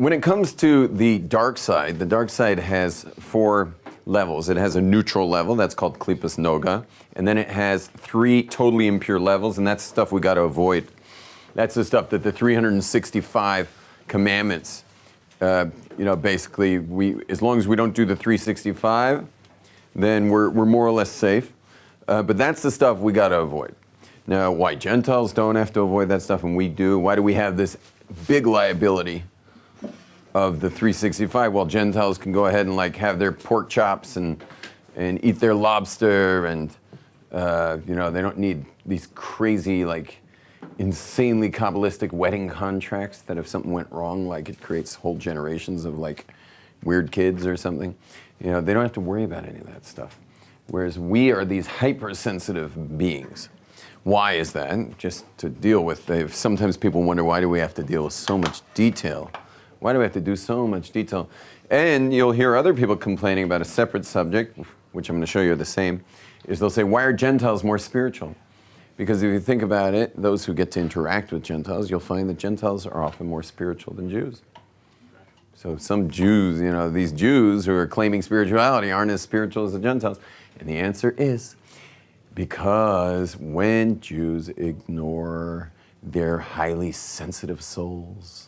When it comes to the dark side has 4 levels. It has a neutral level, that's called klipas noga, and then it has 3 totally impure levels, and that's stuff we got to avoid. That's the stuff that the 365 commandments, basically, as long as we don't do the 365, then we're more or less safe. But that's the stuff we got to avoid. Now, why Gentiles don't have to avoid that stuff and we do? Why do we have this big liability of the 365? Well, Gentiles can go ahead and have their pork chops and eat their lobster, and they don't need these crazy insanely Kabbalistic wedding contracts that if something went wrong, it creates whole generations of weird kids or something. They don't have to worry about any of that stuff. Whereas we are these hypersensitive beings. Why is that? Just to deal with, sometimes people wonder, why do we have to deal with so much detail? Why do we have to do so much detail? And you'll hear other people complaining about a separate subject, which I'm going to show you the same, is they'll say, why are Gentiles more spiritual? Because if you think about it, those who get to interact with Gentiles, you'll find that Gentiles are often more spiritual than Jews. So some Jews, these Jews who are claiming spirituality aren't as spiritual as the Gentiles. And the answer is because when Jews ignore their highly sensitive souls,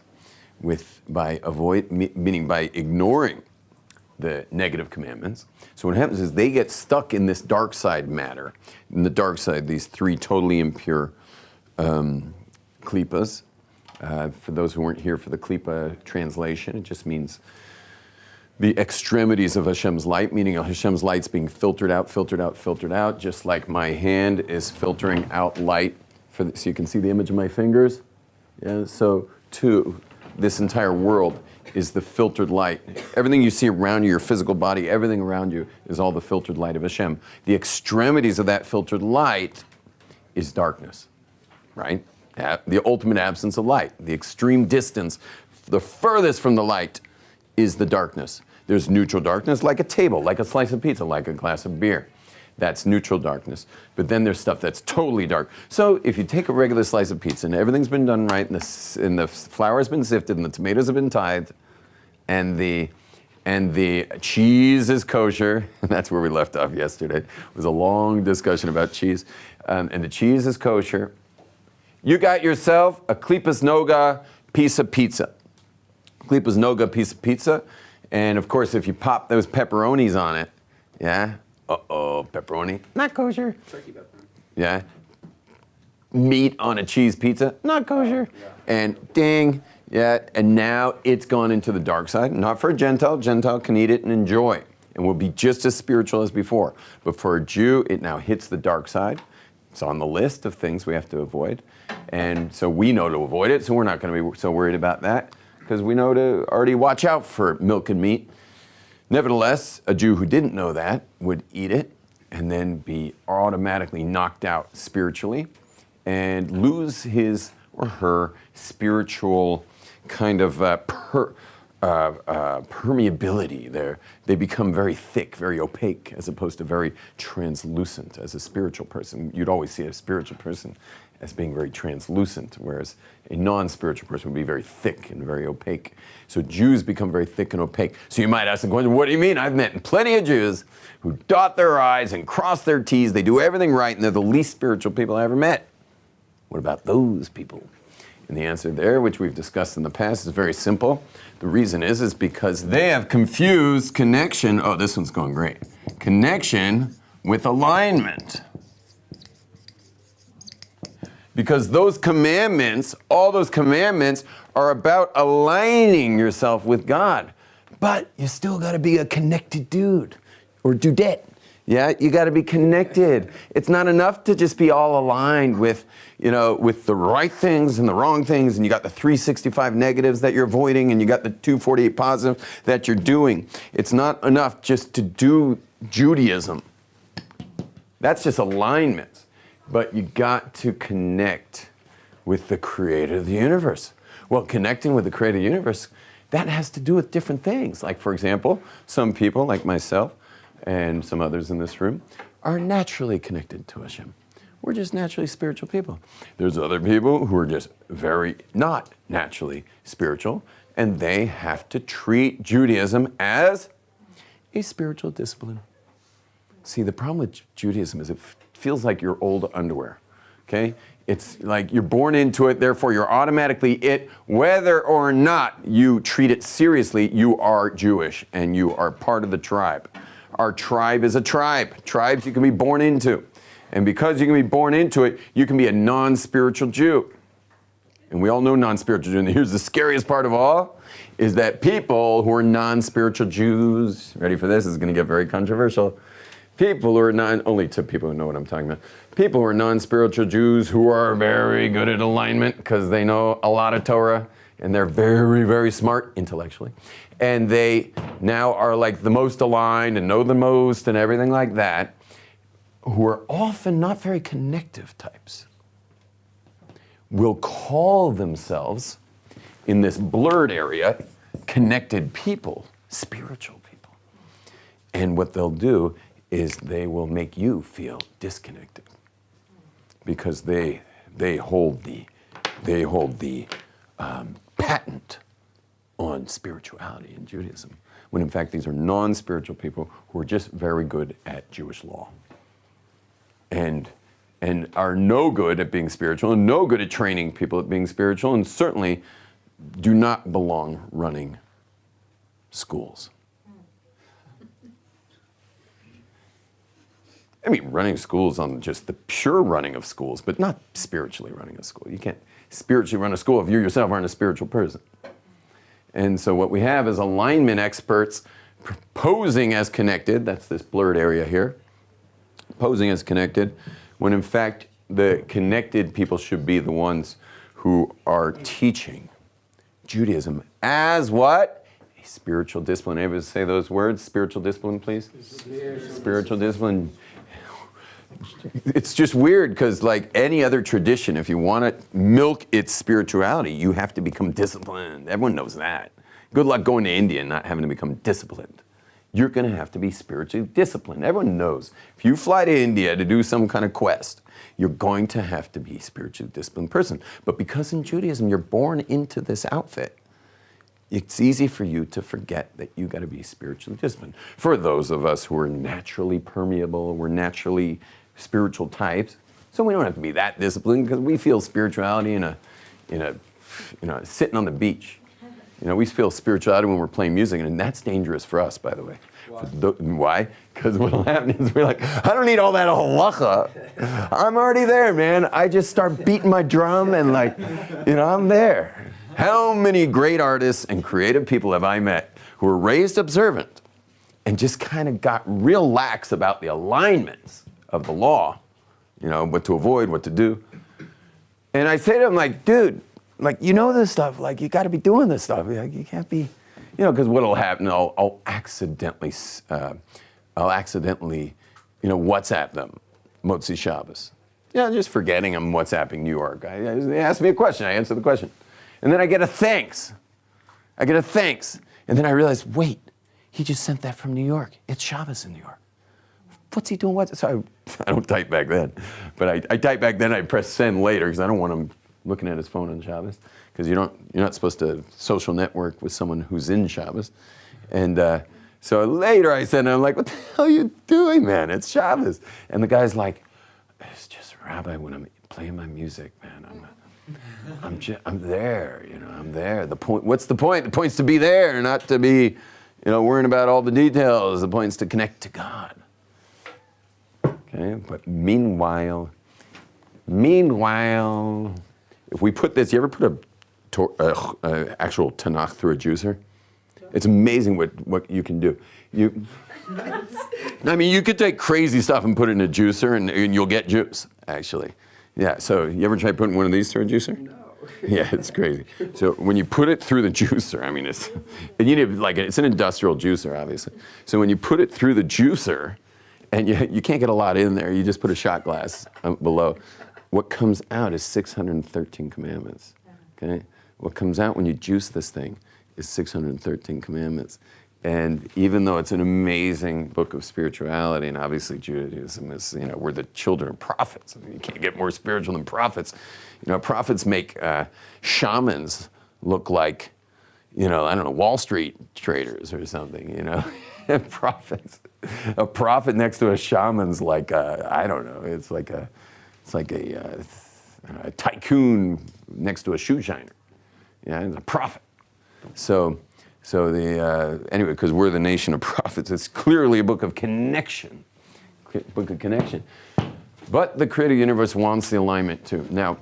by ignoring the negative commandments. So what happens is they get stuck in this dark side matter. In the dark side, these 3 totally impure klipas. For those who weren't here for the klipa translation, it just means the extremities of Hashem's light, meaning Hashem's light's being filtered out, just like my hand is filtering out light. So you can see the image of my fingers. Yeah. So this entire world is the filtered light. Everything you see around you, your physical body, everything around you is all the filtered light of Hashem. The extremities of that filtered light is darkness, right? The ultimate absence of light. The extreme distance, the furthest from the light, is the darkness. There's neutral darkness, like a table, like a slice of pizza, like a glass of beer. That's neutral darkness. But then there's stuff that's totally dark. So if you take a regular slice of pizza and everything's been done right, and the flour's been sifted, and the tomatoes have been tithed, and the cheese is kosher, and that's where we left off yesterday. It was a long discussion about cheese. And the cheese is kosher. You got yourself a klipas noga piece of pizza. Klipas noga piece of pizza. And of course, if you pop those pepperonis on it, yeah, pepperoni, not kosher. Turkey pepperoni. Yeah. Meat on a cheese pizza, not kosher. Yeah. And ding, yeah, and now it's gone into the dark side. Not for a Gentile. Gentile can eat it and enjoy, and will be just as spiritual as before. But for a Jew, it now hits the dark side. It's on the list of things we have to avoid. And so we know to avoid it, so we're not going to be so worried about that, because we know to already watch out for milk and meat. Nevertheless, a Jew who didn't know that would eat it and then be automatically knocked out spiritually and lose his or her spiritual kind of permeability. They become very thick, very opaque, as opposed to very translucent. As a spiritual person, you'd always see a spiritual person as being very translucent, whereas a non-spiritual person would be very thick and very opaque. So Jews become very thick and opaque. So you might ask the question, what do you mean? I've met plenty of Jews who dot their I's and cross their T's. They do everything right, and they're the least spiritual people I ever met. What about those people? And the answer there, which we've discussed in the past, is very simple. The reason is because they have confused connection. Oh, this one's going great. Connection with alignment. Because those commandments, all those commandments, are about aligning yourself with God. But you still got to be a connected dude or dudette. Yeah, you got to be connected. It's not enough to just be all aligned with, with the right things and the wrong things, and you got the 365 negatives that you're avoiding, and you got the 248 positives that you're doing. It's not enough just to do Judaism. That's just alignment. But you got to connect with the creator of the universe. Well, connecting with the creator of the universe, that has to do with different things. Like, for example, some people, like myself and some others in this room, are naturally connected to Hashem. We're just naturally spiritual people. There's other people who are just very not naturally spiritual. and they have to treat Judaism as a spiritual discipline. See, the problem with Judaism is it feels like your old underwear, okay? It's like you're born into it, therefore you're automatically it. Whether or not you treat it seriously, you are Jewish and you are part of the tribe. Our tribe is a tribe. Tribes you can be born into. And because you can be born into it, you can be a non-spiritual Jew. And we all know non-spiritual Jews. And here's the scariest part of all, is that people who are non-spiritual Jews, ready for this, this is going to get very controversial. People who are only to people who know what I'm talking about, people who are non-spiritual Jews who are very good at alignment because they know a lot of Torah and they're very, very smart intellectually. And they now are like the most aligned and know the most and everything like that, who are often not very connective types, will call themselves, in this blurred area, connected people, spiritual people. And what they'll do is they will make you feel disconnected because they hold the patent on spirituality in Judaism, when in fact these are non-spiritual people who are just very good at Jewish law and are no good at being spiritual and no good at training people at being spiritual, and certainly do not belong running schools. I mean, running schools on just the pure running of schools, but not spiritually running a school. You can't spiritually run a school if you yourself aren't a spiritual person. And so what we have is alignment experts posing as connected, that's this blurred area here, posing as connected, when in fact the connected people should be the ones who are teaching Judaism as what? A spiritual discipline. Anybody say those words? Spiritual discipline, please? Spiritual discipline. It's just weird because like any other tradition, if you want to milk its spirituality, you have to become disciplined. Everyone knows that. Good luck going to India and not having to become disciplined. You're going to have to be spiritually disciplined. Everyone knows. If you fly to India to do some kind of quest, you're going to have to be a spiritually disciplined person. But because in Judaism you're born into this outfit, it's easy for you to forget that you got to be spiritually disciplined. For those of us who are naturally permeable, we're naturally spiritual types, so we don't have to be that disciplined because we feel spirituality in a sitting on the beach. You know, we feel spirituality when we're playing music, and that's dangerous for us, by the way. Why? Because what'll happen is we're like, I don't need all that halacha. I'm already there, man. I just start beating my drum and like, I'm there. How many great artists and creative people have I met who were raised observant and just kind of got real lax about the alignments of the law, what to avoid, what to do. And I say to them, like, dude, like, this stuff, like, you got to be doing this stuff. Like, you can't be, because what'll happen, I'll accidentally, WhatsApp them, Motzi Shabbos. Just forgetting I'm WhatsApping New York. They ask me a question, I answer the question. And then I get a thanks. And then I realize, wait, he just sent that from New York. It's Shabbos in New York. What's he doing? So I don't type back then. But I type back then, I press send later because I don't want him looking at his phone on Shabbos, because you're not supposed to social network with someone who's in Shabbos. And so later I said, I'm like, what the hell are you doing, man? It's Shabbos. And the guy's like, it's just Rabbi, when I'm playing my music, man, I'm there, I'm there. What's the point? The point's to be there, not to be, worrying about all the details. The point's to connect to God. Okay, but meanwhile, if we put this, you ever put a actual Tanakh through a juicer? It's amazing what you can do. You could take crazy stuff and put it in a juicer and you'll get juice, actually. Yeah, so you ever try putting one of these through a juicer? No. Yeah, it's crazy. So when you put it through the juicer, it's an industrial juicer, obviously. So when you put it through the juicer, and you can't get a lot in there, you just put a shot glass below. What comes out is 613 commandments, okay? What comes out when you juice this thing is 613 commandments. And even though it's an amazing book of spirituality, and obviously Judaism is, we're the children of prophets. You can't get more spiritual than prophets. Prophets make shamans look like, I don't know, Wall Street traders or something, prophets. A prophet next to a shaman's like I don't know. It's like a tycoon next to a shoe shiner. Yeah, it's a prophet. So anyway, because we're the nation of prophets, it's clearly a book of connection. Book of connection. But the creator universe wants the alignment too. Now,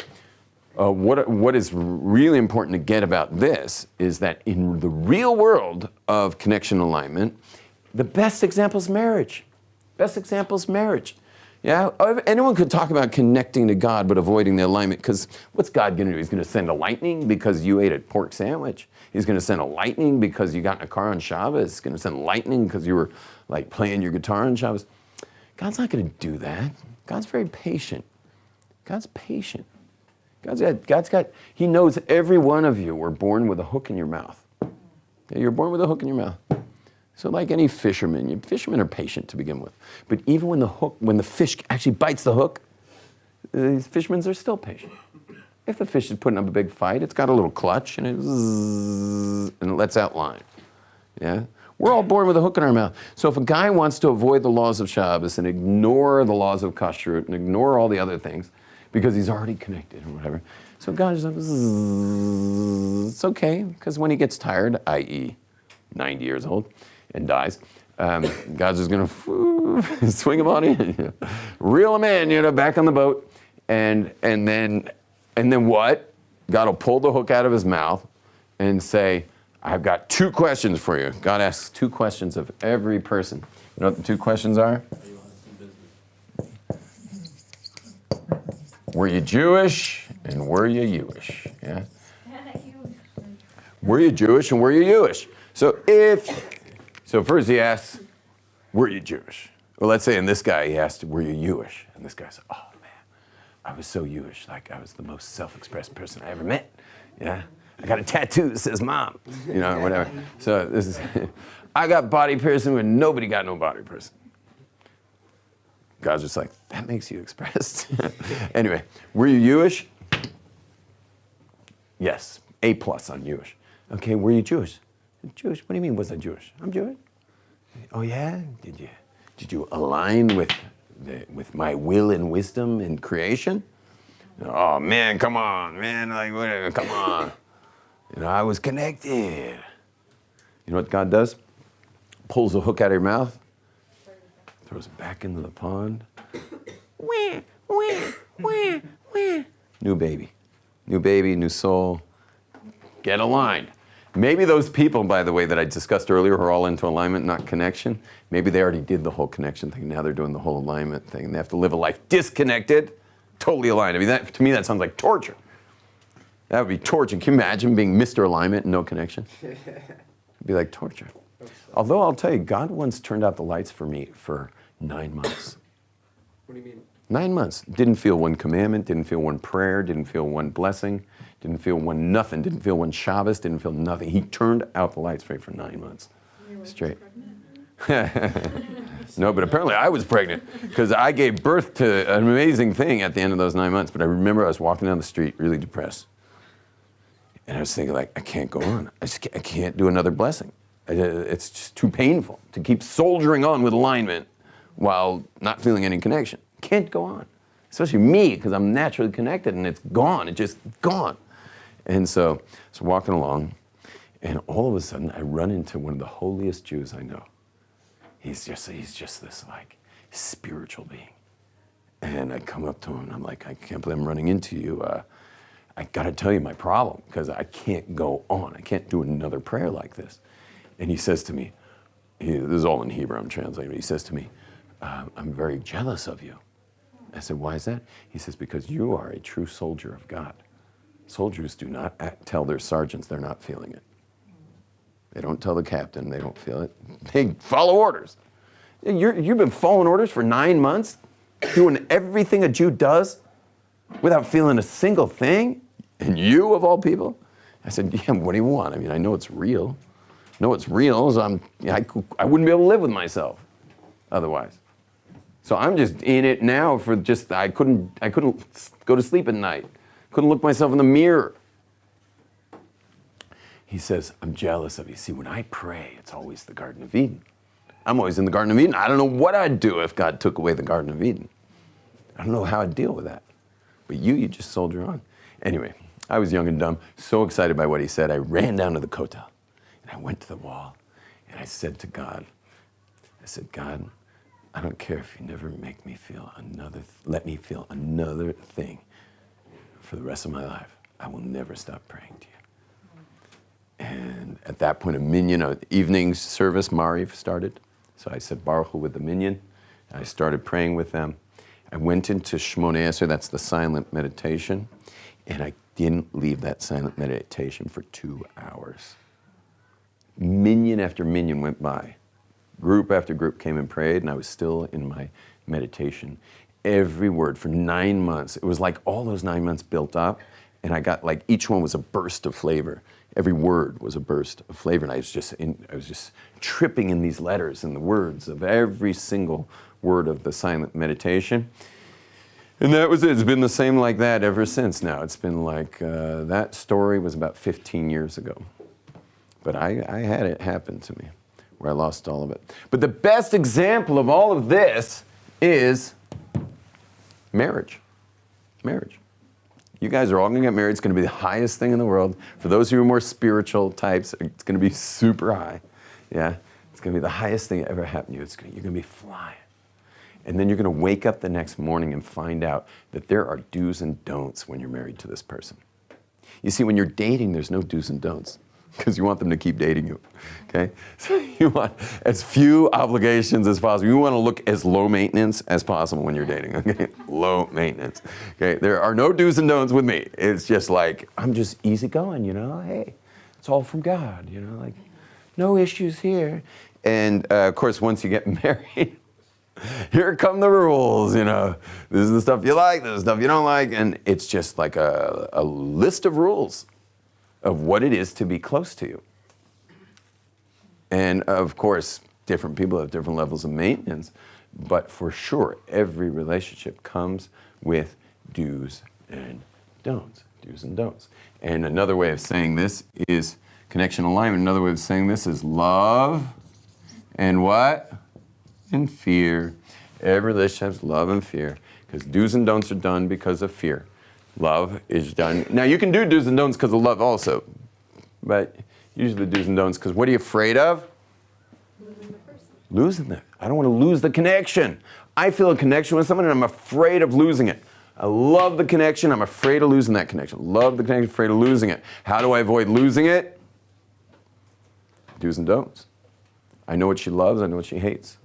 what is really important to get about this is that in the real world of connection alignment, the best example is marriage. Best example is marriage. Yeah, anyone could talk about connecting to God but avoiding the alignment, because what's God going to do? He's going to send a lightning because you ate a pork sandwich. He's going to send a lightning because you got in a car on Shabbos. He's going to send lightning because you were like playing your guitar on Shabbos. God's not going to do that. God's very patient. God's patient. He knows every one of you were born with a hook in your mouth. Yeah, you're born with a hook in your mouth. So like any fisherman, fishermen are patient to begin with. But even when the fish actually bites the hook, these fishermen are still patient. If the fish is putting up a big fight, it's got a little clutch and it lets out line. Yeah? We're all born with a hook in our mouth. So if a guy wants to avoid the laws of Shabbos and ignore the laws of kashrut and ignore all the other things because he's already connected or whatever, so God is like, it's okay, because when he gets tired, i.e. 90 years old, and dies, God's just going to swing him on in, reel him in, back on the boat, and then what? God will pull the hook out of his mouth and say, I've got 2 questions for you. God asks 2 questions of every person. You know what the 2 questions are? Were you Jewish and were you Jewish? Yeah. Were you Jewish and were you Jewish? So first he asks, were you Jewish? Well, let's say in this guy, he asked, were you Jewish? And this guy said, oh man, I was so Jewish, like I was the most self-expressed person I ever met. Yeah, I got a tattoo that says mom, whatever. So this is, I got body piercing when nobody got no body piercing. God's just like, that makes you expressed. Anyway, were you Jewish? Yes, A+ on Jewish. Okay, were you Jewish? Jewish? What do you mean, was I Jewish? I'm Jewish. Oh yeah? Did you align with my will and wisdom in creation? Oh man, come on, man, like whatever, come on. I was connected. You know what God does? Pulls a hook out of your mouth, throws it back into the pond. Wah, wah, wah, wah. New baby, new soul. Get aligned. Maybe those people, by the way, that I discussed earlier who are all into alignment, not connection, maybe they already did the whole connection thing. Now they're doing the whole alignment thing. And they have to live a life disconnected, totally aligned. I mean, to me, that sounds like torture. That would be torture. Can you imagine being Mr. Alignment and no connection? It'd be like torture. Although I'll tell you, God once turned out the lights for me for 9 months. What do you mean? 9 months. Didn't feel one commandment, didn't feel one prayer, didn't feel one blessing, didn't feel one nothing, didn't feel one Shabbos, didn't feel nothing. He turned out the lights for me for 9 months. Straight. No, but apparently I was pregnant because I gave birth to an amazing thing at the end of those 9 months. But I remember I was walking down the street really depressed. And I was thinking, like, I can't go on. I can't do another blessing. It's just too painful to keep soldiering on with alignment while not feeling any connection. Can't go on. Especially me, because I'm naturally connected, and it's gone. It's just gone. And so walking along, and all of a sudden, I run into one of the holiest Jews I know. He's just this, like, spiritual being. And I come up to him, and I'm like, I can't believe I'm running into you. I got to tell you my problem, because I can't go on. I can't do another prayer like this. And he says to me, this is all in Hebrew, I'm translating, but he says to me, I'm very jealous of you. I said, why is that? He says, because you are a true soldier of God. Soldiers do not tell their sergeants they're not feeling it. They don't tell the captain they don't feel it. They follow orders. You've been following orders for 9 months, doing everything a Jew does without feeling a single thing? And you, of all people? I said, yeah, what do you want? I mean, I know it's real. So I wouldn't be able to live with myself otherwise. So I'm just in it now for just, I couldn't go to sleep at night. Couldn't look myself in the mirror. He says, I'm jealous of you. See, when I pray, it's always the Garden of Eden. I'm always in the Garden of Eden. I don't know what I'd do if God took away the Garden of Eden. I don't know how I'd deal with that. But you just soldier on. Anyway, I was young and dumb, so excited by what he said, I ran down to the kotel. And I went to the wall, and I said to God, God, I don't care if you never make me feel let me feel another thing for the rest of my life. I will never stop praying to you. And at that point, a minyan, evening service, Mariv started. So I said Baruch Hu with the minyan. I started praying with them. I went into Shmoneh Esrei, that's the silent meditation, and I didn't leave that silent meditation for 2 hours. Minyan after minyan went by. Group after group came and prayed, and I was still in my meditation. Every word for 9 months. It was like all those 9 months built up, and I got like each one was a burst of flavor. Every word was a burst of flavor, and I was just tripping in these letters and the words of every single word of the silent meditation. And that was it. It's been the same like that ever since now. It's been like, that story was about 15 years ago. But I had it happen to me, where I lost all of it. But the best example of all of this is marriage. Marriage. You guys are all going to get married. It's going to be the highest thing in the world. For those who are more spiritual types, it's going to be super high. Yeah? It's going to be the highest thing that ever happened to you. You're going to be flying. And then you're going to wake up the next morning and find out that there are do's and don'ts when you're married to this person. You see, when you're dating, there's no do's and don'ts because you want them to keep dating you, okay? So you want as few obligations as possible. You want to look as low maintenance as possible when you're dating, okay? Low maintenance, okay? There are no do's and don'ts with me. It's just like, I'm just easygoing, Hey, it's all from God, like no issues here. And of course, once you get married, here come the rules, This is the stuff you like, this is the stuff you don't like, and it's just like a list of rules of what it is to be close to you. And of course, different people have different levels of maintenance, but for sure, every relationship comes with do's and don'ts, do's and don'ts. And another way of saying this is connection alignment. Another way of saying this is love and what? And fear. Every relationship has love and fear, because do's and don'ts are done because of fear. Love is done. Now, you can do do's and don'ts because of love also, but usually do's and don'ts because what are you afraid of? Losing the person. Losing them. I don't want to lose the connection. I feel a connection with someone and I'm afraid of losing it. I love the connection. I'm afraid of losing that connection. Love the connection, afraid of losing it. How do I avoid losing it? Do's and don'ts. I know what she loves. I know what she hates.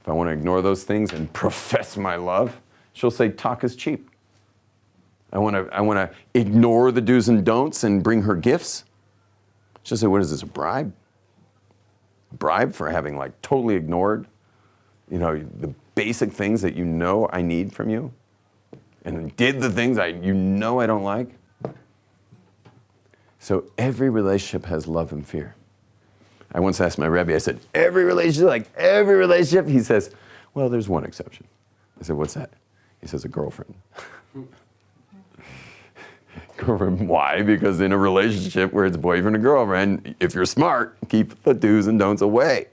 If I want to ignore those things and profess my love, she'll say talk is cheap. I want to ignore the do's and don'ts and bring her gifts. She'll say, what is this, a bribe? A bribe for having like totally ignored, the basic things that I need from you, and did the things I don't like. So every relationship has love and fear. I once asked my Rabbi, I said, every relationship? He says, well, there's one exception. I said, what's that? He says, a girlfriend. Girlfriend, why? Because in a relationship where it's boyfriend and girlfriend, if you're smart, keep the do's and don'ts away.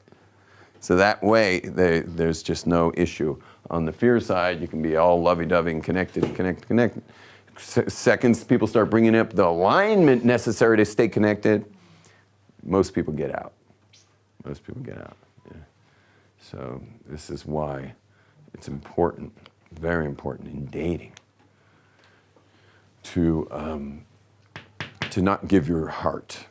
So that way, there's just no issue. On the fear side, you can be all lovey-dovey and connected. Seconds people start bringing up the alignment necessary to stay connected, most people get out. Yeah. So this is why it's important, very important in dating, to not give your heart,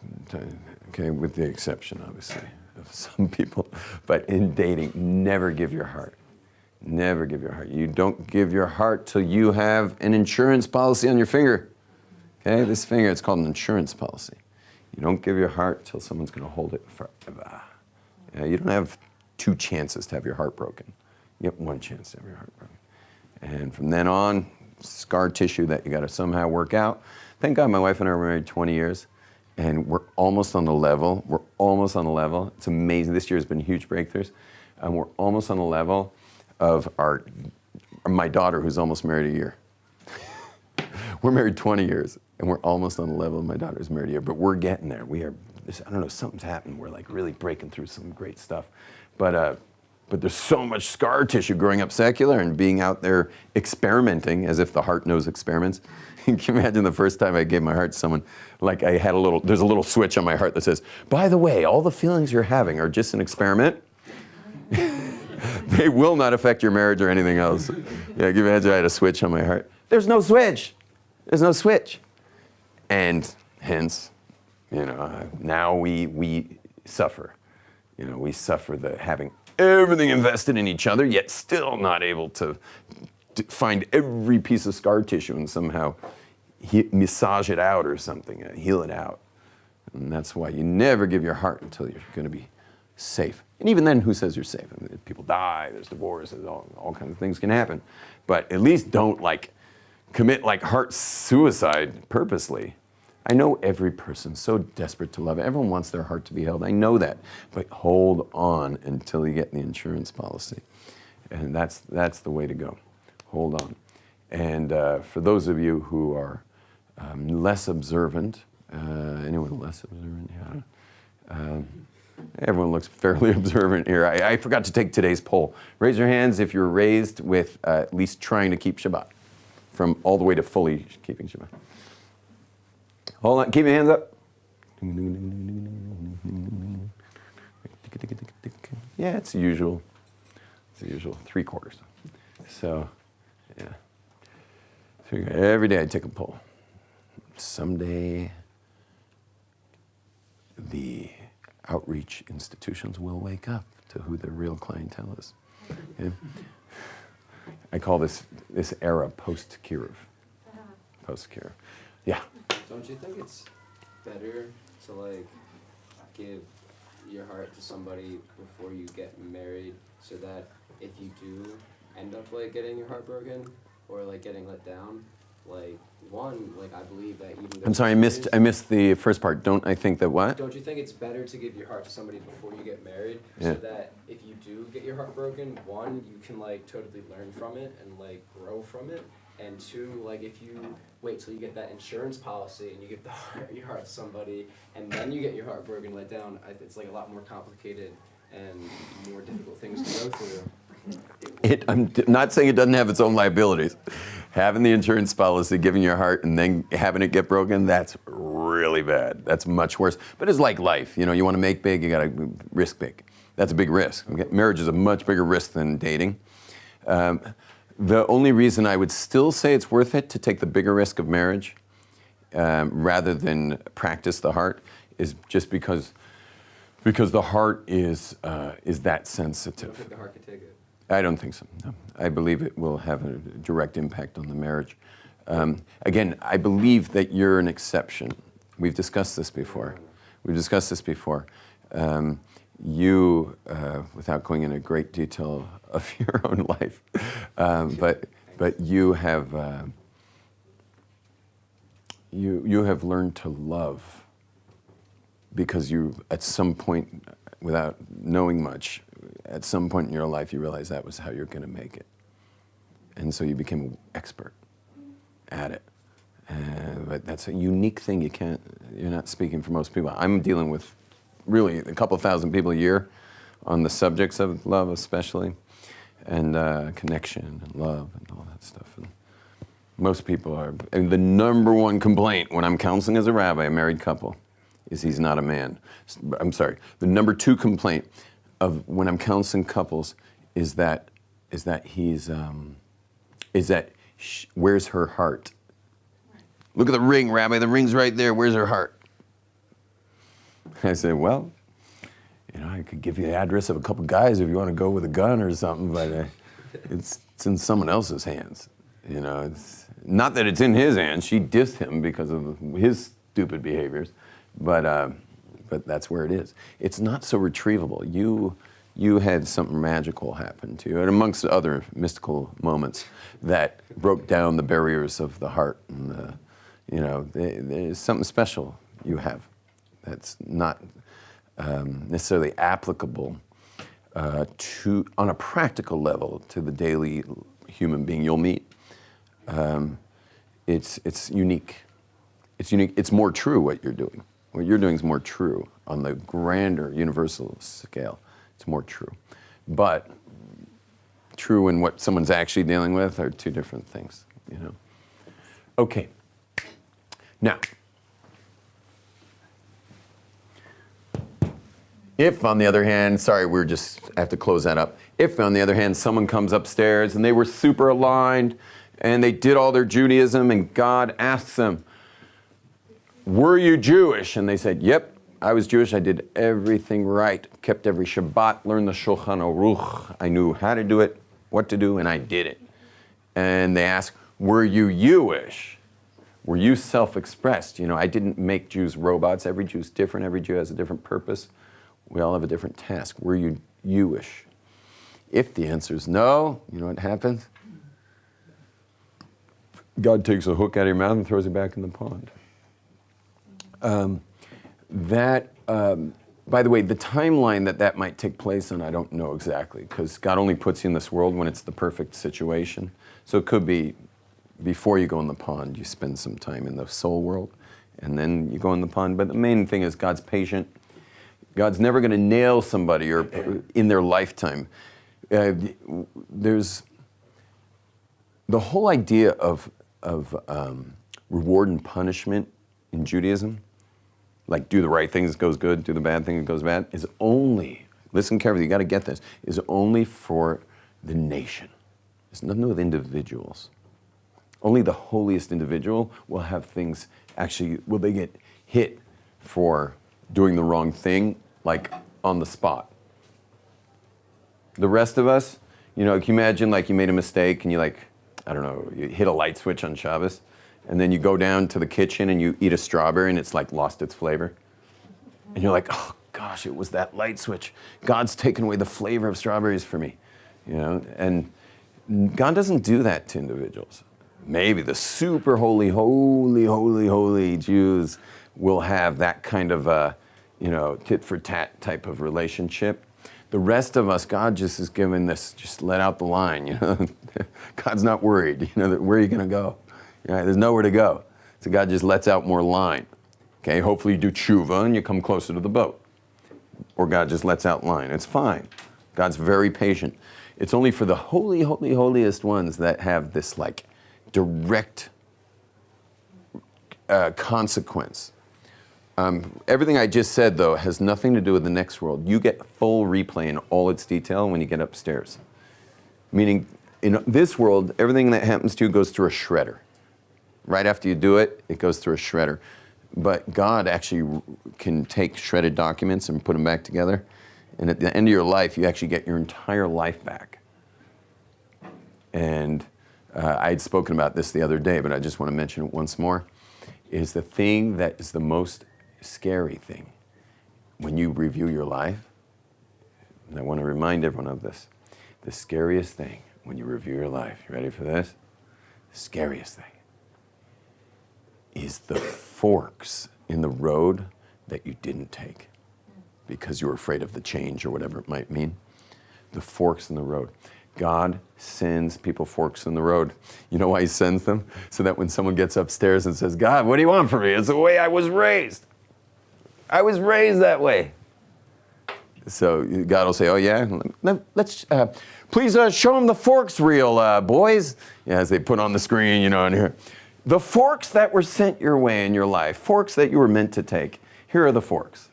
okay, with the exception, obviously, of some people, but in dating, never give your heart. Never give your heart. You don't give your heart till you have an insurance policy on your finger. Okay, this finger, it's called an insurance policy. You don't give your heart till someone's going to hold it forever. Yeah, you don't have 2 chances to have your heart broken. You have 1 chance to have your heart broken. And from then on, scar tissue that you got to somehow work out. Thank God my wife and I were married 20 years, and we're almost on the level. It's amazing. This year has been huge breakthroughs. We're almost on the level of my daughter, who's almost married a year. We're married 20 years. And we're almost on the level of my daughter's married year, but we're getting there. I don't know, something's happened. We're like really breaking through some great stuff. But there's so much scar tissue growing up secular and being out there experimenting as if the heart knows experiments. Can you imagine the first time I gave my heart to someone, like there's a little switch on my heart that says, by the way, all the feelings you're having are just an experiment. They will not affect your marriage or anything else. Yeah, can you imagine I had a switch on my heart? There's no switch. There's no switch. And hence, now we suffer. We suffer the having everything invested in each other, yet still not able to find every piece of scar tissue and somehow massage it out or something, heal it out. And that's why you never give your heart until you're going to be safe. And even then, who says you're safe? I mean, people die, there's divorce, there's all kinds of things can happen. But at least don't commit heart suicide purposely. I know every person's so desperate to love. Everyone wants their heart to be held. I know that. But hold on until you get the insurance policy. And that's the way to go. Hold on. And for those of you who are less observant, anyone less observant? Yeah. Everyone looks fairly observant here. I forgot to take today's poll. Raise your hands if you're raised with at least trying to keep Shabbat, from all the way to fully keeping Shabbat. Hold on, keep your hands up. Yeah, it's the usual. It's the usual, 3/4. So, yeah. So every day I take a poll. Someday, the outreach institutions will wake up to who their real clientele is. Okay? I call this era post-Kiruv. Post-Kiruv. Yeah. Don't you think it's better to give your heart to somebody before you get married, so that if you do end up getting your heart broken or getting let down, I believe that even though I'm sorry, I missed the first part. Don't I think that what? Don't you think it's better to give your heart to somebody before you get married, yeah, so that if you do get your heart broken, one, you can totally learn from it and grow from it, and two, if you wait till you get that insurance policy and you give your heart to somebody and then you get your heart broken, let down, it's a lot more complicated and more difficult things to go through. I'm not saying it doesn't have its own liabilities. Having the insurance policy, giving your heart, and then having it get broken, that's really bad. That's much worse. But it's like life. You want to make big, you got to risk big. That's a big risk. Marriage is a much bigger risk than dating. The only reason I would still say it's worth it to take the bigger risk of marriage rather than practice the heart is just because the heart is that sensitive. I don't think the heart can take it. I don't think so, no. I believe it will have a direct impact on the marriage. Again, I believe that you're an exception. We've discussed this before. You, without going into great detail of your own life, but you have learned to love because you, at some point, without knowing much, at some point in your life, you realized that was how you're going to make it. And so you became an expert at it. But that's a unique thing. You're not speaking for most people. I'm dealing with really a couple thousand people a year on the subjects of love especially, and connection and love and all that stuff. And most people are, and the number one complaint when I'm counseling as a rabbi, a married couple, is he's not a man. I'm sorry, the number 2 complaint of when I'm counseling couples is that where's her heart? Look at the ring, Rabbi, the ring's right there, where's her heart? I say, well, I could give you the address of a couple guys if you want to go with a gun or something, but it's in someone else's hands. It's not that it's in his hands. She dissed him because of his stupid behaviors, but that's where it is. It's not so retrievable. You had something magical happen to you, and amongst other mystical moments that broke down the barriers of the heart. And there's something special you have that's not necessarily applicable on a practical level to the daily human being you'll meet. It's unique. It's unique. It's more true what you're doing. What you're doing is more true on the grander universal scale. It's more true. But true and what someone's actually dealing with are two different things, you know. Okay. Now, if, on the other hand, sorry, I have to close that up. If, on the other hand, someone comes upstairs and they were super aligned and they did all their Judaism and God asks them, were you Jewish? And they said, yep, I was Jewish. I did everything right. Kept every Shabbat, learned the Shulchan Aruch. I knew how to do it, what to do, and I did it. And they ask, were you Jewish? Were you self-expressed? You know, I didn't make Jews robots. Every Jew's different. Every Jew has a different purpose. We all have a different task. Were you Jewish? If the answer is no, you know what happens? God takes a hook out of your mouth and throws it back in the pond. By the way, the timeline that might take place on, I don't know exactly, because God only puts you in this world when it's the perfect situation. So it could be before you go in the pond, you spend some time in the soul world, and then you go in the pond. But the main thing is God's patient. God's never going to nail somebody or in their lifetime. There's the whole idea of reward and punishment in Judaism, like do the right thing, it goes good, do the bad thing, it goes bad, is only, listen carefully, you got to get this, is only for the nation. It's nothing to do with individuals. Only the holiest individual will have things, actually, will they get hit for doing the wrong thing, like on the spot. The rest of us, you know, can you imagine like you made a mistake and you like, I don't know, you hit a light switch on Shabbos, and then you go down to the kitchen and you eat a strawberry and it's like lost its flavor. And you're like, oh gosh, it was that light switch. God's taken away the flavor of strawberries for me, you know? And God doesn't do that to individuals. Maybe the super holy Jews will have that kind of you know, tit for tat type of relationship. The rest of us, God just is giving this, just let out the line, you know. God's not worried, you know, where are you gonna go? You know, there's nowhere to go. So God just lets out more line. Okay, hopefully you do tshuva and you come closer to the boat. Or God just lets out line, it's fine. God's very patient. It's only for the holiest ones that have this like direct consequence. Everything I just said, though, has nothing to do with the next world. You get full replay in all its detail when you get upstairs. Meaning, in this world, everything that happens to you goes through a shredder. Right after you do it, it goes through a shredder. But God actually can take shredded documents and put them back together. And at the end of your life, you actually get your entire life back. And I had spoken about this the other day, but I just want to mention it once more, is the thing that is the most scary thing when you review your life, and I want to remind everyone of this, the scariest thing when you review your life, you ready for this? The scariest thing is the forks in the road that you didn't take because you were afraid of the change or whatever it might mean. The forks in the road. God sends people forks in the road. You know why he sends them? So that when someone gets upstairs and says, God, what do you want from me? It's the way I was raised. I was raised that way. So God will say, oh yeah, let's, please show them the forks reel, boys. Yeah, as they put on the screen, you know, and here. The forks that were sent your way in your life, forks that you were meant to take, here are the forks.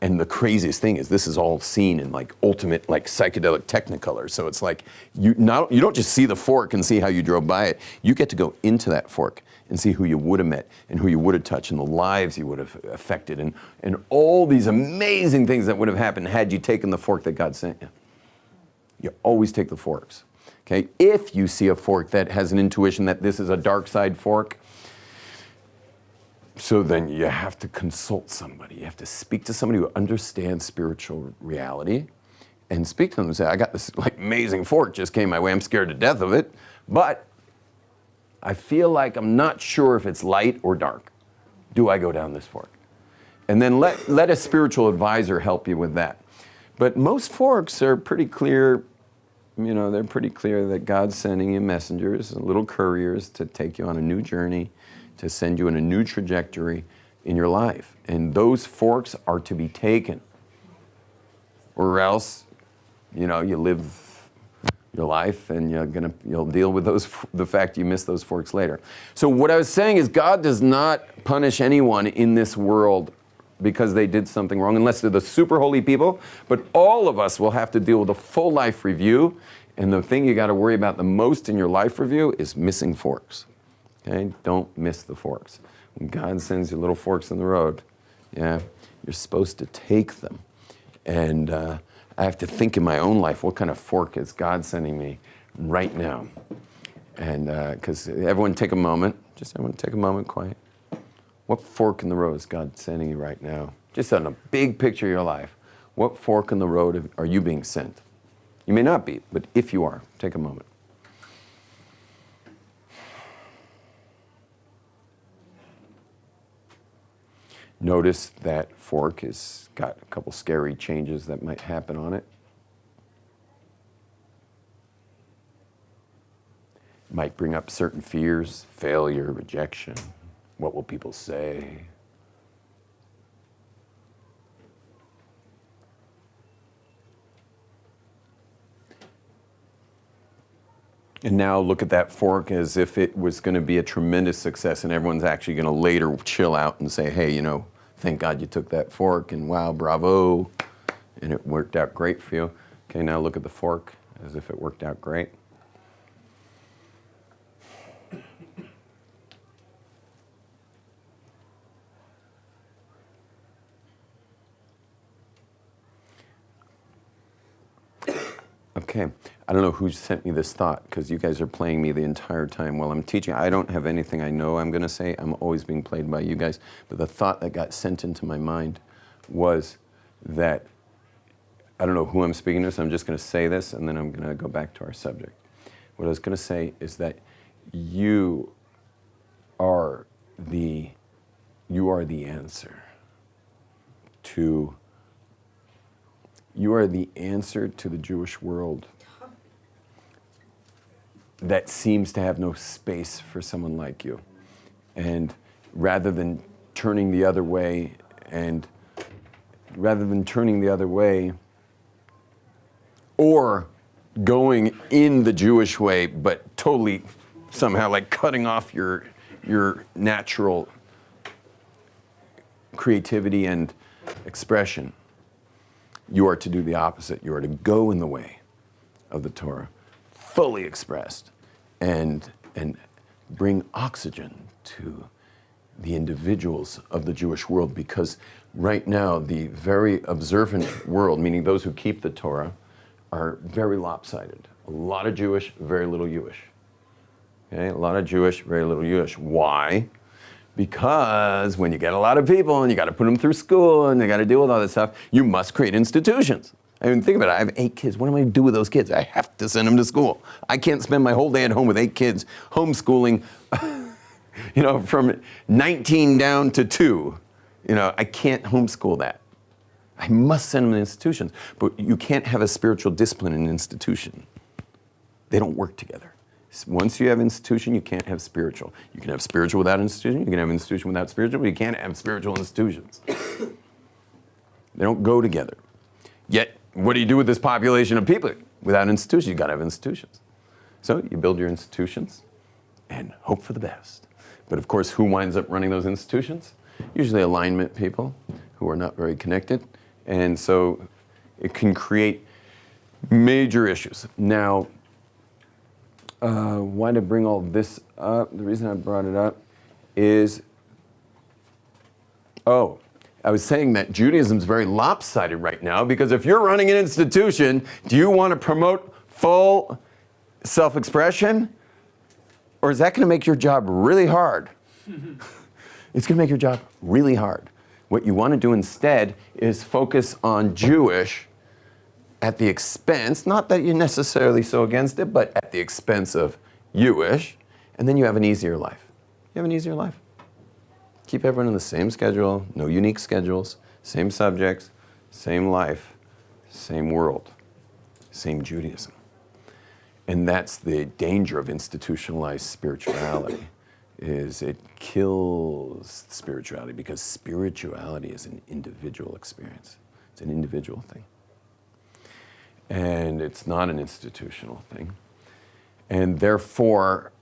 And the craziest thing is this is all seen in like ultimate like psychedelic technicolor. So it's like you don't just see the fork and see how you drove by it. You get to go into that fork and see who you would have met and who you would have touched and the lives you would have affected and all these amazing things that would have happened had you taken the fork that God sent you. You always take the forks. Okay? If you see a fork that has an intuition that this is a dark side fork, so then you have to consult somebody. You have to speak to somebody who understands spiritual reality and speak to them and say, I got this like amazing fork just came my way. I'm scared to death of it, but I feel like I'm not sure if it's light or dark. Do I go down this fork? And then let a spiritual advisor help you with that. But most forks are pretty clear, you know, they're pretty clear that God's sending you messengers, little couriers to take you on a new journey, to send you in a new trajectory in your life. And those forks are to be taken. Or else, you live your life and you'll deal with the fact you miss those forks later. So what I was saying is God does not punish anyone in this world because they did something wrong, unless they're the super holy people. But all of us will have to deal with a full life review. And the thing you got to worry about the most in your life review is missing forks. Okay? Don't miss the forks. When God sends you little forks in the road, you're supposed to take them. And I have to think in my own life, what kind of fork is God sending me right now? And because everyone take a moment, quiet. What fork in the road is God sending you right now? Just on a big picture of your life, what fork in the road are you being sent? You may not be, but if you are, take a moment. Notice that fork has got a couple scary changes that might happen on it. Might bring up certain fears, failure, rejection. What will people say? And now look at that fork as if it was going to be a tremendous success and everyone's actually going to later chill out and say, hey, thank God you took that fork and wow, bravo, and it worked out great for you. Okay, now look at the fork as if it worked out great. Okay, I don't know who sent me this thought, because you guys are playing me the entire time while I'm teaching. I don't have anything I know I'm going to say. I'm always being played by you guys. But the thought that got sent into my mind was that, I don't know who I'm speaking to, so I'm just going to say this, and then I'm going to go back to our subject. What I was going to say is that you are the answer to... You are the answer to the Jewish world that seems to have no space for someone like you. And rather than turning the other way, or going in the Jewish way, but totally somehow like cutting off your natural creativity and expression, you are to do the opposite. You are to go in the way of the Torah, fully expressed, and bring oxygen to the individuals of the Jewish world, because right now the very observant world, meaning those who keep the Torah, are very lopsided. A lot of Jewish, very little Jewish. Okay? A lot of Jewish, very little Jewish. Why? Because when you get a lot of people and you got to put them through school and they got to deal with all this stuff, you must create institutions. I mean, think about it. I have 8 kids. What am I going to do with those kids? I have to send them to school. I can't spend my whole day at home with 8 kids homeschooling, from 19 down to 2. I can't homeschool that. I must send them to institutions. But you can't have a spiritual discipline in an institution. They don't work together. Once you have institution, you can't have spiritual. You can have spiritual without institution. You can have institution without spiritual, but you can't have spiritual institutions. They don't go together. Yet, what do you do with this population of people? Without institutions, you got to have institutions. So you build your institutions and hope for the best. But of course, who winds up running those institutions? Usually alignment people who are not very connected. And so it can create major issues. Now, why to bring all this up? The reason I brought it up is, I was saying that Judaism is very lopsided right now, because if you're running an institution, do you want to promote full self-expression? Or is that going to make your job really hard? It's going to make your job really hard. What you want to do instead is focus on Jewish at the expense, not that you're necessarily so against it, but at the expense of Jewish, and then you have an easier life. You have an easier life. Keep everyone on the same schedule, no unique schedules, same subjects, same life, same world, same Judaism. And that's the danger of institutionalized spirituality, is it kills spirituality, because spirituality is an individual experience. It's an individual thing. And it's not an institutional thing. And therefore,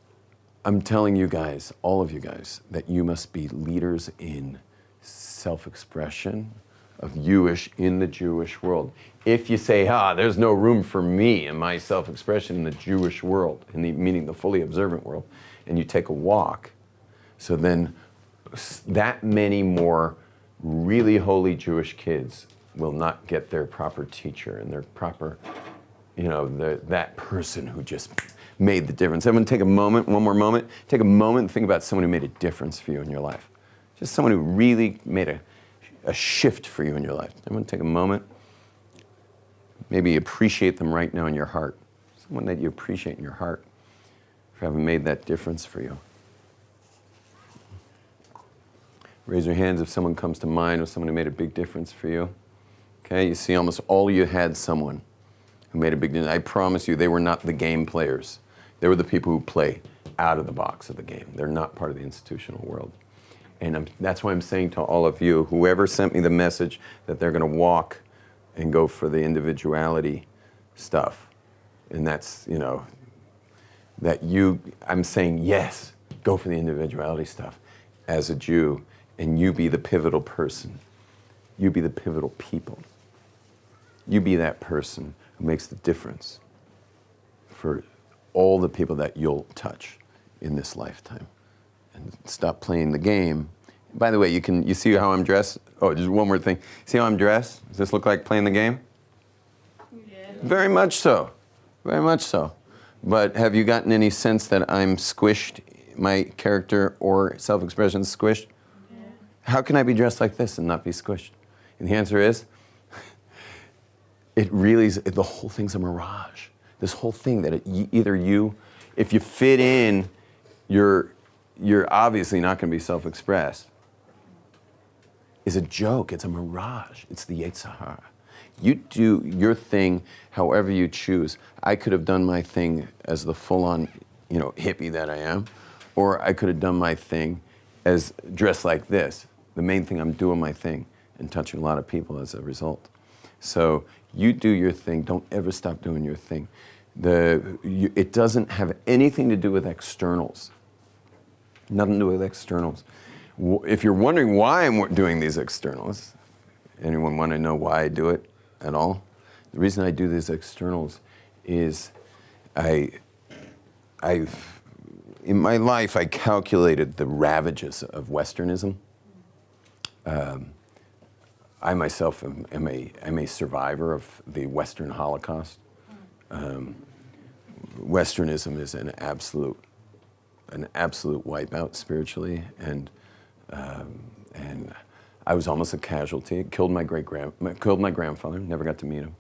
I'm telling you guys, all of you guys, that you must be leaders in self-expression of Jewish in the Jewish world. If you say, there's no room for me in my self-expression in the Jewish world, meaning the fully observant world, and you take a walk, so then that many more really holy Jewish kids will not get their proper teacher and their proper, that person who just made the difference. Everyone take a moment, one more moment, take a moment and think about someone who made a difference for you in your life. Just someone who really made a shift for you in your life. Everyone take a moment. Maybe appreciate them right now in your heart. Someone that you appreciate in your heart for having made that difference for you. Raise your hands if someone comes to mind, or someone who made a big difference for you. Okay, you see almost all of you had someone who made a big difference. I promise you, they were not the game players. They were the people who play out of the box of the game. They're not part of the institutional world. And that's why I'm saying to all of you, whoever sent me the message that they're going to walk and go for the individuality stuff, and that's, I'm saying, yes, go for the individuality stuff as a Jew, and you be the pivotal person. You be the pivotal people. You be that person who makes the difference for all the people that you'll touch in this lifetime. And stop playing the game. By the way, you see how I'm dressed? Oh, just one more thing. See how I'm dressed? Does this look like playing the game? Yeah. Very much so. Very much so. But have you gotten any sense that I'm squished, my character or self-expression squished? Yeah. How can I be dressed like this and not be squished? And the answer is, it really is, the whole thing's a mirage. This whole thing that if you fit in, you're obviously not going to be self-expressed, is a joke. It's a mirage. It's the Yetzer Hara. You do your thing however you choose. I could have done my thing as the full-on, hippie that I am, or I could have done my thing as dressed like this. The main thing, I'm doing my thing and touching a lot of people as a result. So you do your thing. Don't ever stop doing your thing. It doesn't have anything to do with externals. Nothing to do with externals. If you're wondering why I'm doing these externals, anyone want to know why I do it at all? The reason I do these externals is in my life, I calculated the ravages of Westernism. I myself am a survivor of the Western Holocaust. Westernism is an absolute wipeout spiritually, and I was almost a casualty. It killed my grandfather. Never got to meet him.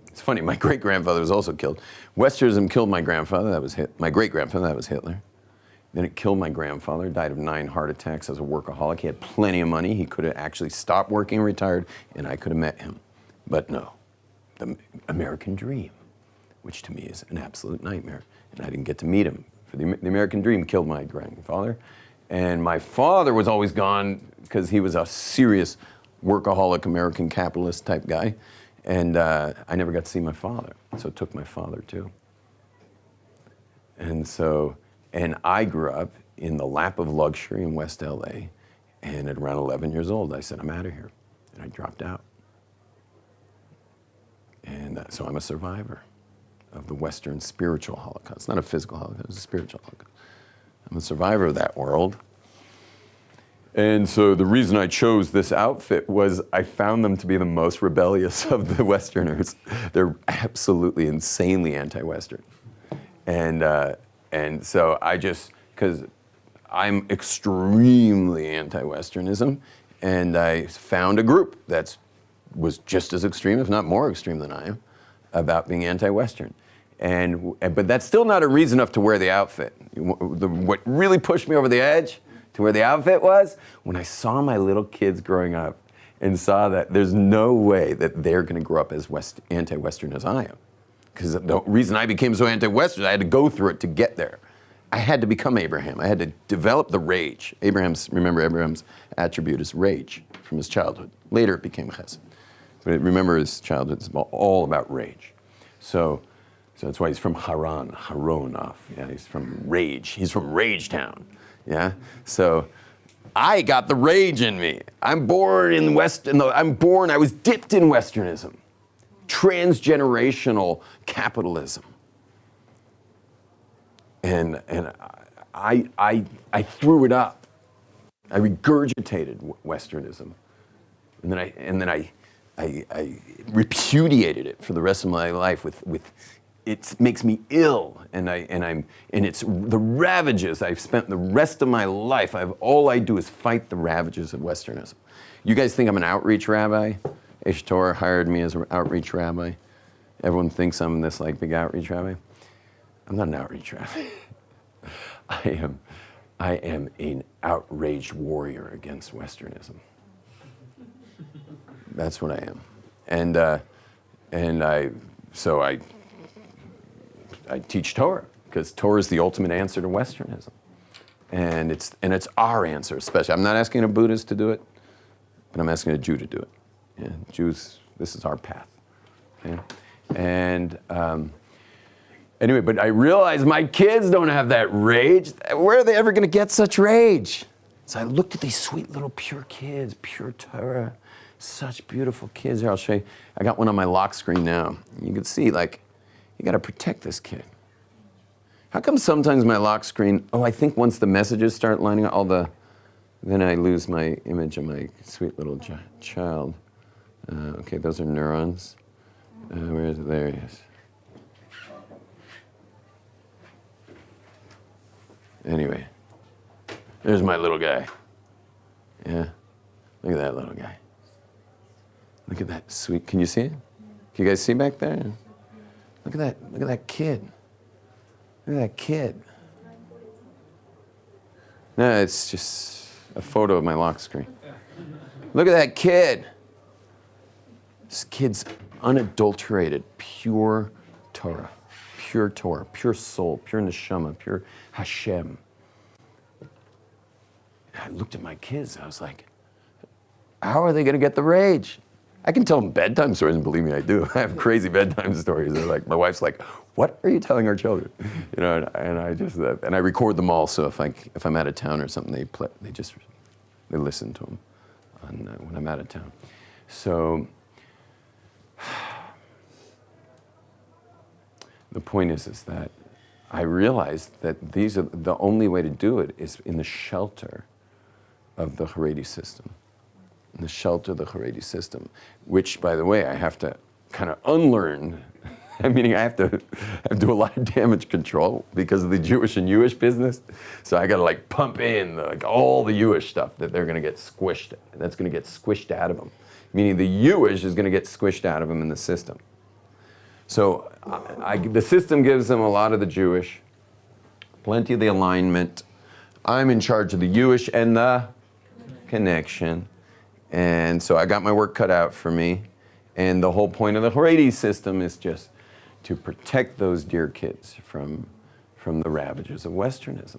It's funny. My great grandfather was also killed. Westernism killed my grandfather. That was my great grandfather. That was Hitler. Then it killed my grandfather. Died of 9 heart attacks as a workaholic. He had plenty of money. He could have actually stopped working and retired, and I could have met him. But no, the American dream, which to me is an absolute nightmare, and I didn't get to meet him. For the American dream killed my grandfather, and my father was always gone because he was a serious workaholic American capitalist type guy, and I never got to see my father, so it took my father too. And I grew up in the lap of luxury in West LA, and at around 11 years old, I said, I'm out of here, and I dropped out. And so I'm a survivor of the Western spiritual Holocaust. Not a physical Holocaust, it's a spiritual Holocaust. I'm a survivor of that world. And so the reason I chose this outfit was I found them to be the most rebellious of the Westerners. They're absolutely insanely anti-Western. And so because I'm extremely anti-Westernism, and I found a group that was just as extreme, if not more extreme than I am, about being anti-Western. But that's still not a reason enough to wear the outfit. What really pushed me over the edge to where the outfit was, when I saw my little kids growing up and saw that there's no way that they're going to grow up as anti-Western as I am. Because the reason I became so anti-Western, I had to go through it to get there. I had to become Abraham. I had to develop the rage. Remember Abraham's attribute is rage from his childhood. Later it became chesed. But remember his childhood is all about rage. So that's why he's from Haran off. Yeah, he's from rage. He's from Rage Town. Yeah, so I got the rage in me. I was dipped in Westernism, transgenerational capitalism. And I threw it up. I regurgitated Westernism. And then I repudiated it for the rest of my life with it makes me ill, and it's the ravages. I've spent the rest of my life. All I do is fight the ravages of Westernism. You guys think I'm an outreach rabbi? Ish Torah hired me as an outreach rabbi. Everyone thinks I'm this like big outreach rabbi. I'm not an outreach rabbi. I am an outraged warrior against Westernism. That's what I am, and I teach Torah because Torah is the ultimate answer to Westernism, and it's our answer. Especially, I'm not asking a Buddhist to do it, but I'm asking a Jew to do it. Yeah, Jews, this is our path. Okay? And anyway, but I realized my kids don't have that rage. Where are they ever going to get such rage? So I looked at these sweet little pure kids, pure Torah. Such beautiful kids. Here, I'll show you. I got one on my lock screen now. You can see, like, you got to protect this kid. How come sometimes my lock screen, I think once the messages start lining up, then I lose my image of my sweet little child. Okay, those are neurons. Where is it? There he is. Anyway, there's my little guy. Yeah, look at that little guy. Look at that sweet, can you see it? Can you guys see back there? Look at that kid. Look at that kid. No, it's just a photo of my lock screen. Look at that kid. This kid's unadulterated, pure Torah, pure soul, pure neshama, pure Hashem. I looked at my kids, I was like, how are they going to get the rage? I can tell them bedtime stories, and believe me, I do. I have crazy bedtime stories. They're like, my wife's like, "What are you telling our children?" You know, and I record them all. So if I'm out of town or something, they listen to them when I'm out of town. So the point is that I realized that these are the only way to do it is in the shelter of the Haredi system. In the shelter of the Haredi system, which, by the way, I have to kind of unlearn. Meaning I have to do a lot of damage control because of the Jewish and Jewish business. So I got to like pump in all the Jewish stuff that they're going to get squished. That's going to get squished out of them. Meaning the Jewish is going to get squished out of them in the system. So the system gives them a lot of the Jewish, plenty of the alignment. I'm in charge of the Jewish and the connection. And so I got my work cut out for me. And the whole point of the Haredi system is just to protect those dear kids from the ravages of Westernism.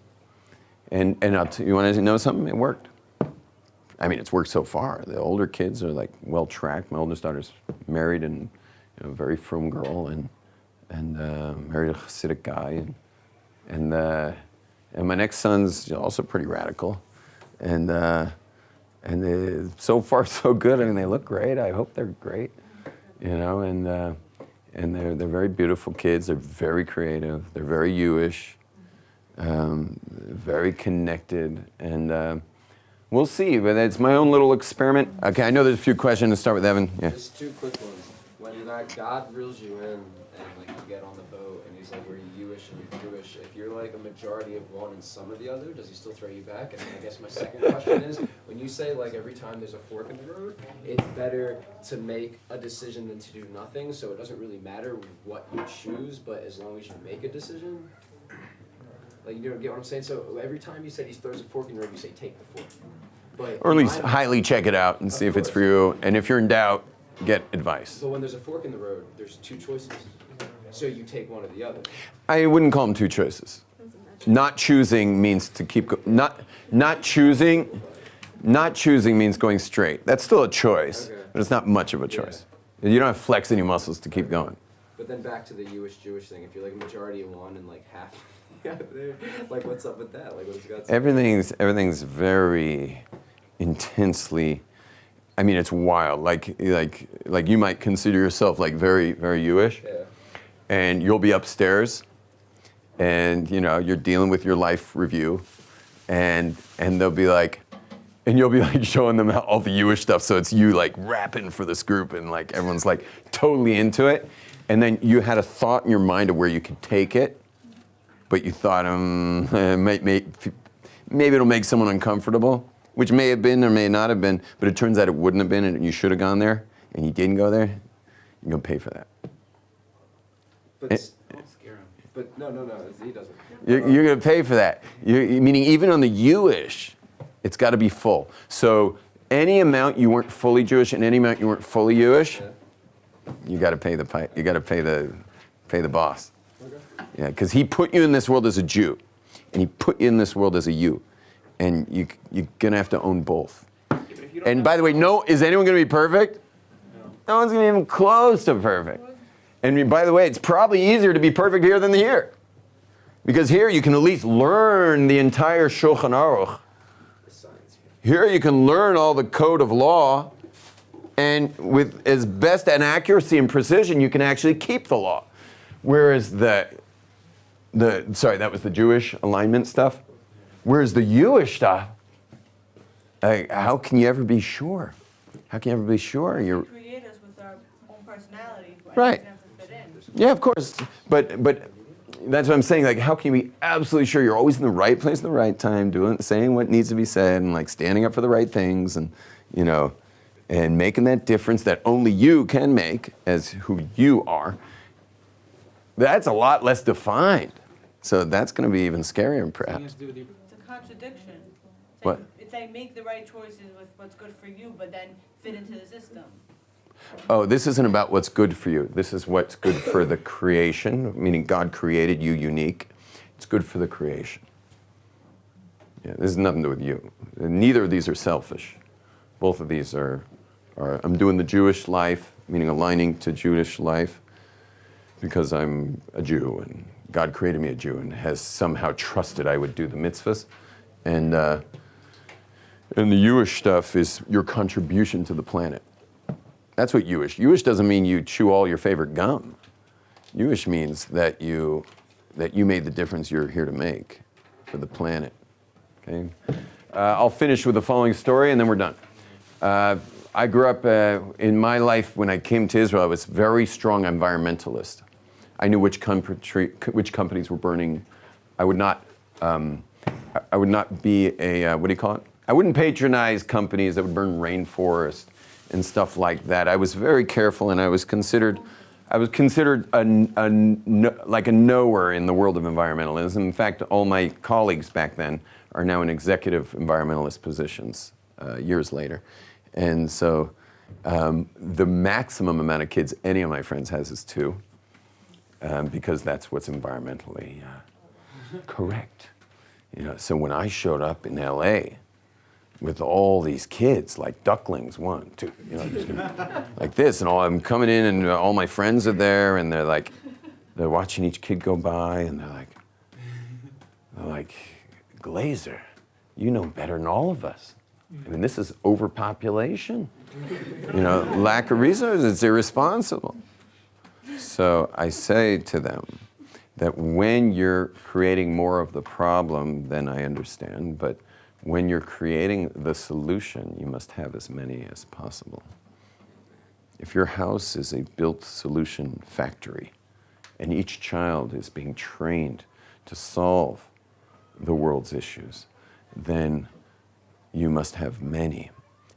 And you want to know something? It worked. I mean, it's worked so far. The older kids are like well tracked. My oldest daughter's married and a very frum girl and married a Hasidic guy. And my next son's also pretty radical. And so far so good. I mean, they look great. I hope they're great, you know. And they're very beautiful kids. They're very creative. They're very Jewish, very connected. And we'll see. But it's my own little experiment. Okay, I know there's a few questions. Let's start with Evan. Yeah. Just two quick ones. When God reels you in and like you get on the boat and he's like, "Were you Jewish and you're Jewish?" If you're like a majority of one and some of the other, does he still throw you back? And I guess my second question is, when you say like every time there's a fork in the road, it's better to make a decision than to do nothing. So it doesn't really matter what you choose, but as long as you make a decision. Like, you don't get what I'm saying? So every time you said he throws a fork in the road, you say take the fork. But or at least highly check it out and see if it's for you. And if you're in doubt, get advice. But when there's a fork in the road, there's two choices. So you take one or the other. I wouldn't call them two choices. not choosing means to keep not choosing means going straight. That's still a choice, but it's not much of a choice. You don't have to flex any muscles to keep going. But then back to the Jewish thing. If you're like a majority of one and like half, like what's up with that? Like what's God? Everything's very intensely. I mean, it's wild. Like you might consider yourself like very, very Jewish, and you'll be upstairs, and you're dealing with your life review, and they'll be like, and you'll be like showing them all the Jewish stuff. So it's you like rapping for this group, and like everyone's like totally into it, and then you had a thought in your mind of where you could take it, but you thought maybe it'll make someone uncomfortable. Which may have been or may not have been, but it turns out it wouldn't have been, and you should have gone there, and you didn't go there. You're gonna pay for that. But don't scare him. But no, he doesn't. You're gonna pay for that. Meaning, even on the Jewish, it's got to be full. So any amount you weren't fully Jewish, and any amount you weren't fully Jewish, you got to pay the You got to pay the boss. Okay. Yeah, because he put you in this world as a Jew, and he put you in this world as a you. And you're gonna have to own both. And by the way, is anyone gonna be perfect? No one's gonna be even close to perfect. And by the way, it's probably easier to be perfect here than here. Because here you can at least learn the entire Shulchan Aruch. Here you can learn all the code of law, and with as best an accuracy and precision, you can actually keep the law. Whereas that was the Jewish alignment stuff. Whereas the Jewish stuff, how can you ever be sure? How can you ever be sure? You create us with our own personality. Right. Have to fit in. Yeah, of course. But that's what I'm saying. Like, how can you be absolutely sure you're always in the right place at the right time, saying what needs to be said, and like standing up for the right things, and and making that difference that only you can make as who you are. That's a lot less defined. So that's going to be even scarier, perhaps. Contradiction. What? It's like make the right choices with what's good for you, but then fit into the system. Oh, this isn't about what's good for you. This is what's good for the creation, meaning God created you unique. It's good for the creation. Yeah, this has nothing to do with you. Neither of these are selfish. Both of these are I'm doing the Jewish life, meaning aligning to Jewish life, because I'm a Jew, and God created me a Jew and has somehow trusted I would do the mitzvahs. And the Jewish stuff is your contribution to the planet. That's what Jewish. Jewish doesn't mean you chew all your favorite gum. Jewish means that you made the difference you're here to make for the planet. Okay. I'll finish with the following story, and then we're done. I grew up in my life when I came to Israel. I was a very strong environmentalist. I knew which companies were burning. I would not be a what do you call it? I wouldn't patronize companies that would burn rainforest and stuff like that. I was very careful, and I was considered like a knower in the world of environmentalism. In fact, all my colleagues back then are now in executive environmentalist positions years later. And so the maximum amount of kids any of my friends has is 2. Because that's what's environmentally correct. So when I showed up in LA with all these kids, like ducklings, 1, 2, like this, and I'm coming in, and all my friends are there, and they're watching each kid go by, and they're like, Glaser, you know better than all of us. I mean, this is overpopulation. Lack of resources, it's irresponsible. So I say to them that when you're creating more of the problem, then I understand, but when you're creating the solution, you must have as many as possible. If your house is a built solution factory, and each child is being trained to solve the world's issues, then you must have many.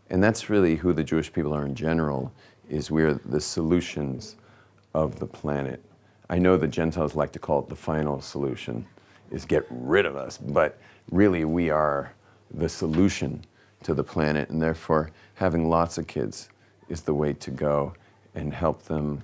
And that's really who the Jewish people are in general, is we're the solutions of the planet. I know the Gentiles like to call it the final solution, is get rid of us, but really we are the solution to the planet, and therefore having lots of kids is the way to go, and help them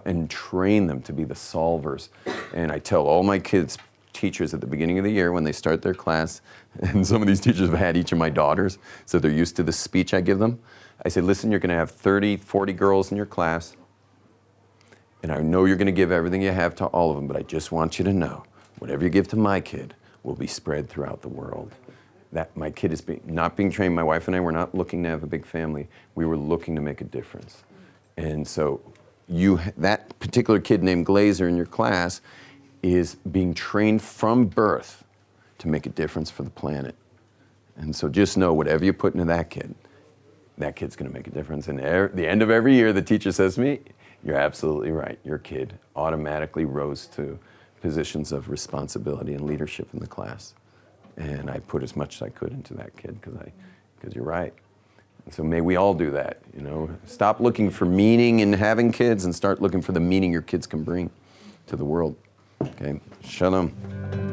and train them to be the solvers. And I tell all my kids, teachers at the beginning of the year when they start their class, and some of these teachers have had each of my daughters, so they're used to the speech I give them. I say, listen, you're going to have 30, 40 girls in your class, and I know you're going to give everything you have to all of them, but I just want you to know, whatever you give to my kid will be spread throughout the world. That my kid is not being trained. My wife and I were not looking to have a big family. We were looking to make a difference. And so that particular kid named Glaser in your class is being trained from birth to make a difference for the planet. And so just know, whatever you put into that kid's going to make a difference. And at the end of every year, the teacher says to me, you're absolutely right. Your kid automatically rose to positions of responsibility and leadership in the class. And I put as much as I could into that kid because you're right. And so may we all do that, you know. Stop looking for meaning in having kids and start looking for the meaning your kids can bring to the world. Okay, shalom.